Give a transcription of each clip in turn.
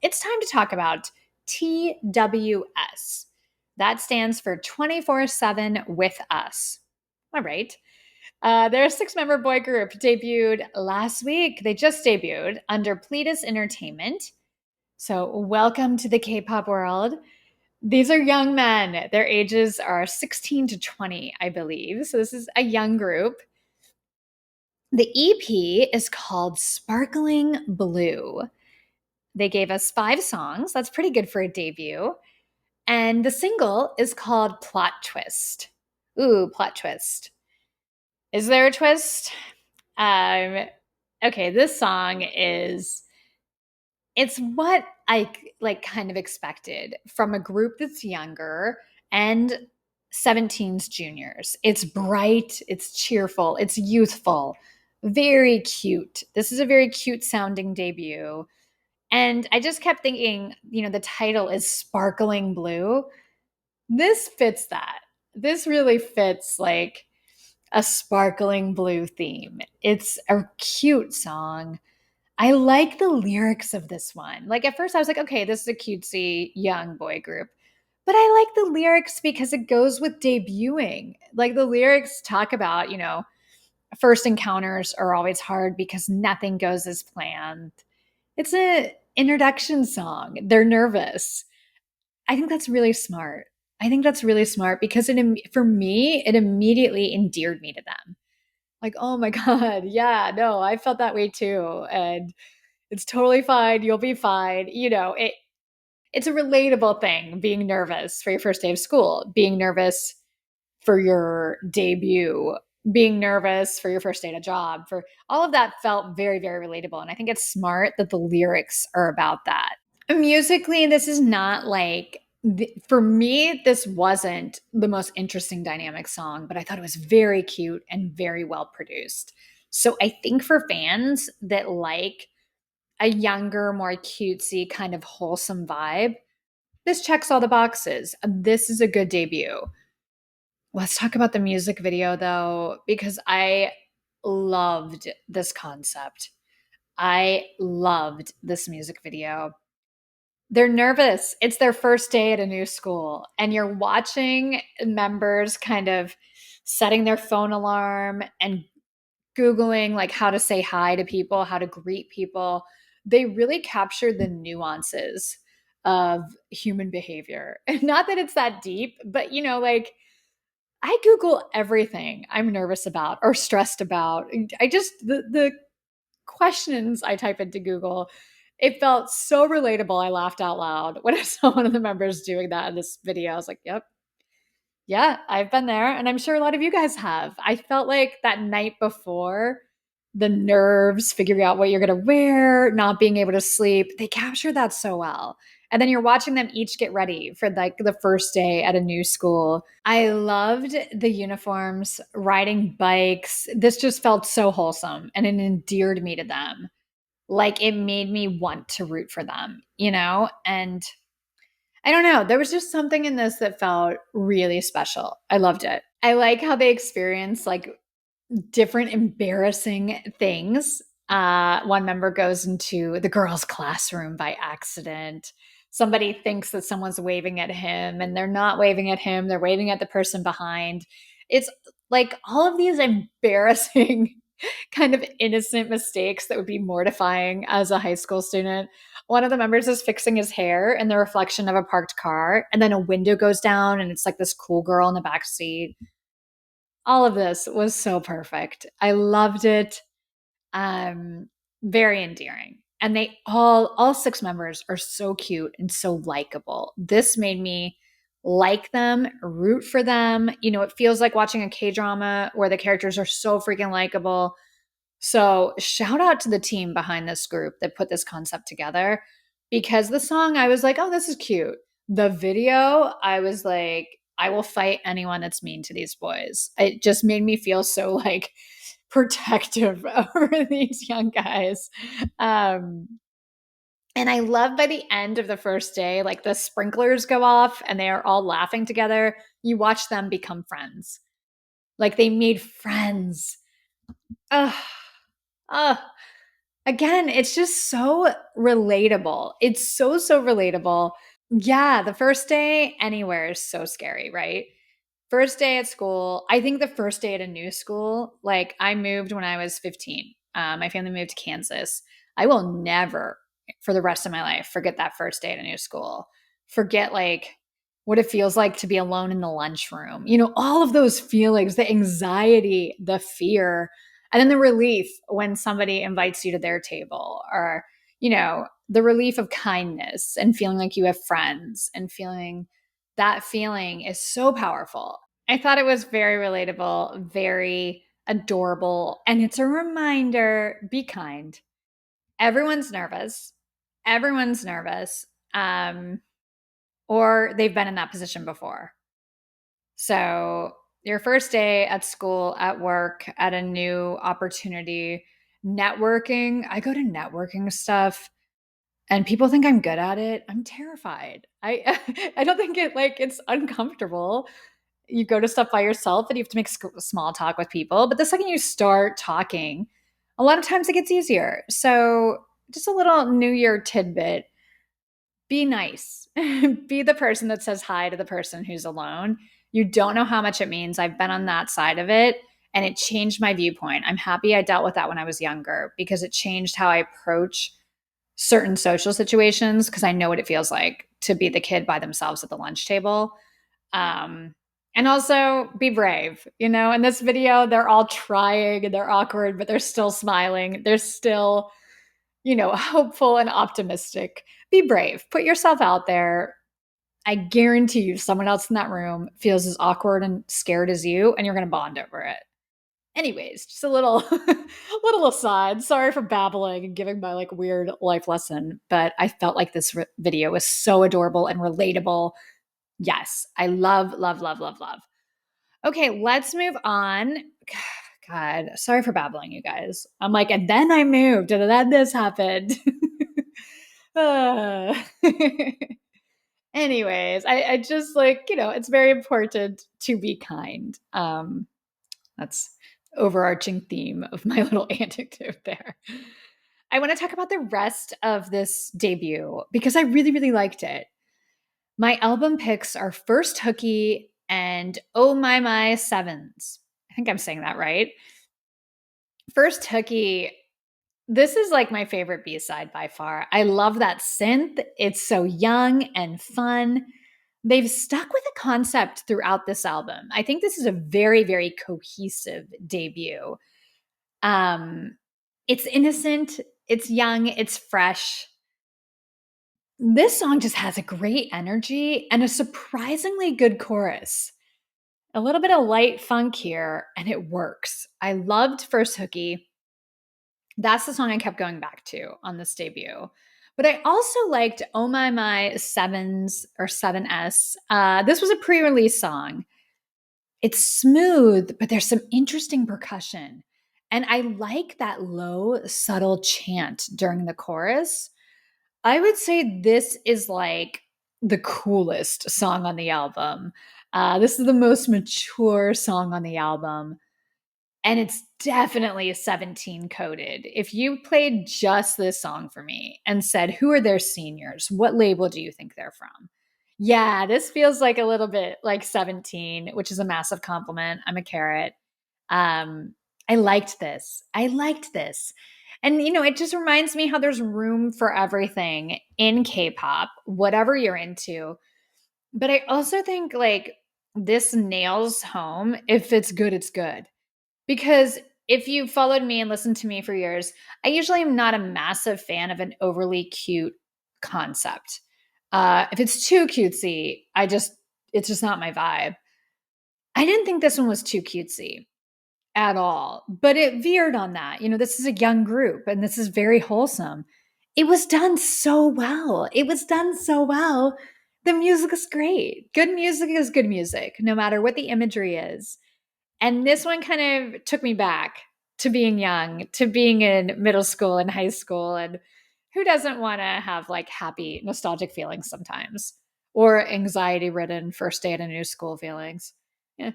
it's time to talk about TWS. That stands for 24/7 with us. All right. They're a six-member boy group debuted last week. They just debuted under Pledis Entertainment. So, welcome to the K-pop world. These are young men. Their ages are 16 to 20, I believe. So, this is a young group. The EP is called Sparkling Blue. They gave us 5 songs. That's pretty good for a debut. And the single is called Plot Twist. Ooh, plot twist. Is there a twist? Um, okay, this song is it's what I like kind of expected from a group that's younger and 17's juniors. It's bright, it's cheerful, it's youthful, very cute. This is a very cute sounding debut. And I just kept thinking, the title is Sparkling Blue. This fits that. This really fits like a sparkling blue theme. It's a cute song. I like the lyrics of this one. Like at first I was like, okay, this is a cutesy young boy group. But I like the lyrics because it goes with debuting. Like the lyrics talk about, first encounters are always hard because nothing goes as planned. It's a introduction song. They're nervous. I think that's really smart. I think that's really smart because for me, it immediately endeared me to them. Like, oh my God, yeah, no, I felt that way too. And it's totally fine. You'll be fine. It's a relatable thing being nervous for your first day of school, being nervous for your debut, being nervous for your first day at a job, for all of that felt very, very relatable. And I think it's smart that the lyrics are about that. Musically, this is not like for me, this wasn't the most interesting dynamic song, but I thought it was very cute and very well produced. So I think for fans that like a younger, more cutesy, kind of wholesome vibe, this checks all the boxes. This is a good debut. Let's talk about the music video though, because I loved this concept. I loved this music video. They're nervous. It's their first day at a new school, and you're watching members kind of setting their phone alarm and Googling like how to say hi to people, how to greet people. They really captured the nuances of human behavior. And not that it's that deep, but like I Google everything I'm nervous about or stressed about. I just, the questions I type into Google, it felt so relatable. I laughed out loud when I saw one of the members doing that in this video. I was like, yep, yeah, I've been there. And I'm sure a lot of you guys have. I felt like that night before, the nerves, figuring out what you're going to wear, not being able to sleep, they captured that so well. And then you're watching them each get ready for like the first day at a new school. I loved the uniforms, riding bikes. This just felt so wholesome and it endeared me to them. Like it made me want to root for them, And I don't know. There was just something in this that felt really special. I loved it. I like how they experience like different embarrassing things. One member goes into the girls' classroom by accident. Somebody thinks that someone's waving at him and they're not waving at him, they're waving at the person behind. It's like all of these embarrassing, kind of innocent mistakes that would be mortifying as a high school student. One of the members is fixing his hair in the reflection of a parked car, and then a window goes down, and it's like this cool girl in the back seat. All of this was so perfect. I loved it. Um, Very endearing. And they all 6 members are so cute and so likable. This made me like them, root for them. It feels like watching a K-drama where the characters are so freaking likable. So, shout out to the team behind this group that put this concept together because the song I was like, "Oh, this is cute." The video, I was like, I will fight anyone that's mean to these boys. It just made me feel so like protective over these young guys. Um, and I love by the end of the first day, like the sprinklers go off and they are all laughing together. You watch them become friends. Like they made friends. Ugh. Ugh. Again, it's just so relatable. It's so, so relatable. Yeah, the first day anywhere is so scary, right? First day at school, I think the first day at a new school, like I moved when I was 15. My family moved to Kansas. I will never, for the rest of my life, forget that first day at a new school. Forget like what it feels like to be alone in the lunchroom. You know, all of those feelings, the anxiety, the fear, and then the relief when somebody invites you to their table, or, you know, the relief of kindness and feeling like you have friends and feeling that feeling is so powerful. I thought it was very relatable, very adorable. And it's a reminder, be kind. Everyone's nervous. Everyone's nervous. Um, or they've been in that position before. So, your first day at school, at work, at a new opportunity, networking. I go to networking stuff and people think I'm good at it. I'm terrified. I don't think it's uncomfortable. You go to stuff by yourself and you have to make small talk with people. But the second you start talking, a lot of times it gets easier. So, just a little New Year tidbit, be nice. Be the person that says hi to the person who's alone. You don't know how much it means. I've been on that side of it and it changed my viewpoint. I'm happy I dealt with that when I was younger because it changed how I approach certain social situations because I know what it feels like to be the kid by themselves at the lunch table. Um, and also be brave. You know, in this video, they're all trying and they're awkward, but they're still smiling. They're still, you know, hopeful and optimistic. Be brave. Put yourself out there. I guarantee you, someone else in that room feels as awkward and scared as you, and you're going to bond over it. Anyways, just a little little aside. Sorry for babbling and giving my like weird life lesson, but I felt like this video was so adorable and relatable. Yes, I love, love, love, love, love. Okay, let's move on. God, sorry for babbling, you guys. I'm like, and then I moved, and then this happened. Uh, Anyways, I just like, you know, it's very important to be kind. That's overarching theme of my little anecdote there. I want to talk about the rest of this debut because I really, really liked it. My album picks are First Hooky and Oh My Sevens. I think I'm saying that right. First Hooky, this is like my favorite B-side by far. I love that synth. It's so young and fun. They've stuck with a concept throughout this album. I think this is a very, very cohesive debut. Um, it's innocent, it's young, it's fresh. This song just has a great energy and a surprisingly good chorus. A little bit of light funk here, and it works. I loved First Hooky. That's the song I kept going back to on this debut. But I also liked Oh My Sevens or 7S. This was a pre release song. It's smooth, but there's some interesting percussion. And I like that low, subtle chant during the chorus. I would say this is like the coolest song on the album. This is the most mature song on the album. And it's definitely 17 coded. If you played just this song for me and said, who are their seniors? What label do you think they're from? Yeah, this feels like a little bit like 17, which is a massive compliment. I'm a carrot. Um, I liked this. I liked this. And, you know, it just reminds me how there's room for everything in K pop, whatever you're into. But I also think like this nails home if it's good, it's good. Because if you followed me and listened to me for years, I usually am not a massive fan of an overly cute concept. If it's too cutesy, it's just not my vibe. I didn't think this one was too cutesy at all, but it veered on that. You know, this is a young group and this is very wholesome. It was done so well. It was done so well. The music is great. Good music is good music, no matter what the imagery is. And this one kind of took me back to being young, to being in middle school and high school. And who doesn't want to have like happy, nostalgic feelings sometimes or anxiety ridden first day at a new school feelings? Yeah.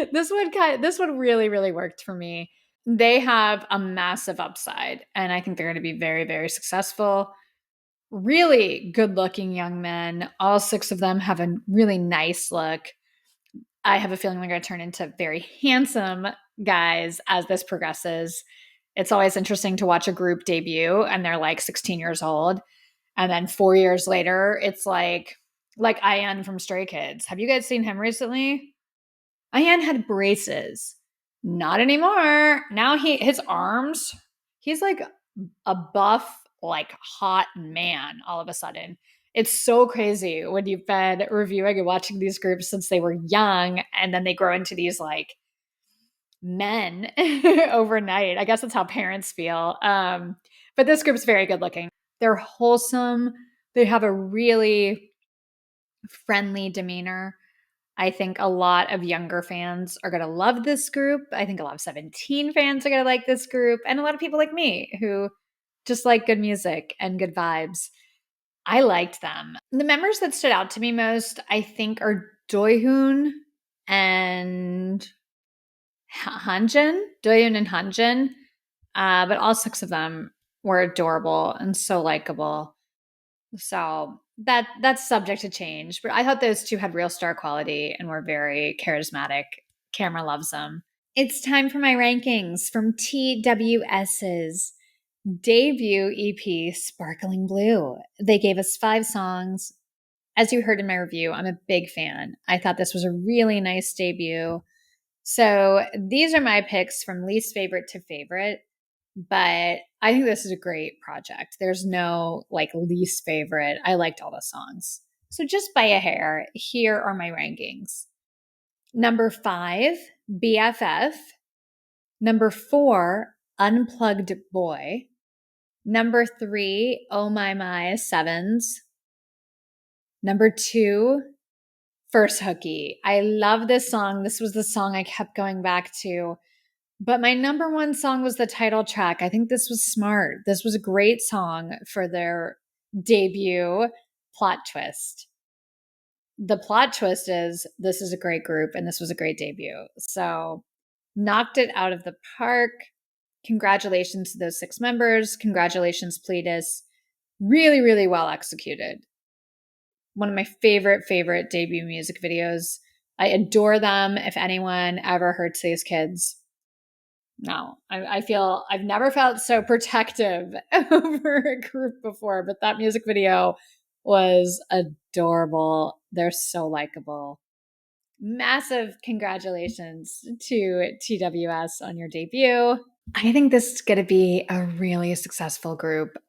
This one really, really worked for me. They have a massive upside, and I think they're going to be very, very successful. Really good looking young men. All 6 of them have a really nice look. I have a feeling they're going to turn into very handsome guys as this progresses. It's always interesting to watch a group debut and they're like 16 years old. And then 4 years later, it's like Ian from Stray Kids. Have you guys seen him recently? Ian had braces. Not anymore. Now his arms, he's like a buff, like hot man all of a sudden. It's so crazy when you've been reviewing and watching these groups since they were young and then they grow into these like men overnight. I guess that's how parents feel. But this group's very good looking. They're wholesome. They have a really friendly demeanor. I think a lot of younger fans are going to love this group. I think a lot of 17 fans are going to like this group. And a lot of people like me who just like good music and good vibes. I liked them. The members that stood out to me most, I think, are Dohoon and hanjin. Dohoon and hanjin. But all 6 of them were adorable and so likable. So that's subject to change. But I thought those 2 had real star quality and were very charismatic. Camera loves them. It's time for my rankings from TWS's debut EP, Sparkling Blue. They gave us 5 songs. As you heard in my review, I'm a big fan. I thought this was a really nice debut. So these are my picks from least favorite to favorite. But I think this is a great project. There's no like least favorite. I liked all the songs. So just by a hair, here are my rankings. Number 5, BFF. Number 4, Unplugged Boy. Number 3, Oh My Sevens. Number 2, First Hooky. I love this song. This was the song I kept going back to. But my number 1 song was the title track. I think this was smart. This was a great song for their debut, Plot Twist. The plot twist is this is a great group and this was a great debut. So knocked it out of the park. Congratulations to those 6 members. Congratulations, Pledis. Really, really well executed. One of my favorite debut music videos. I adore them. If anyone ever hurts these kids, no, I feel I've never felt so protective over a group before, but that music video was adorable. They're so likable. Massive congratulations to TWS on your debut. I think this is going to be a really successful group.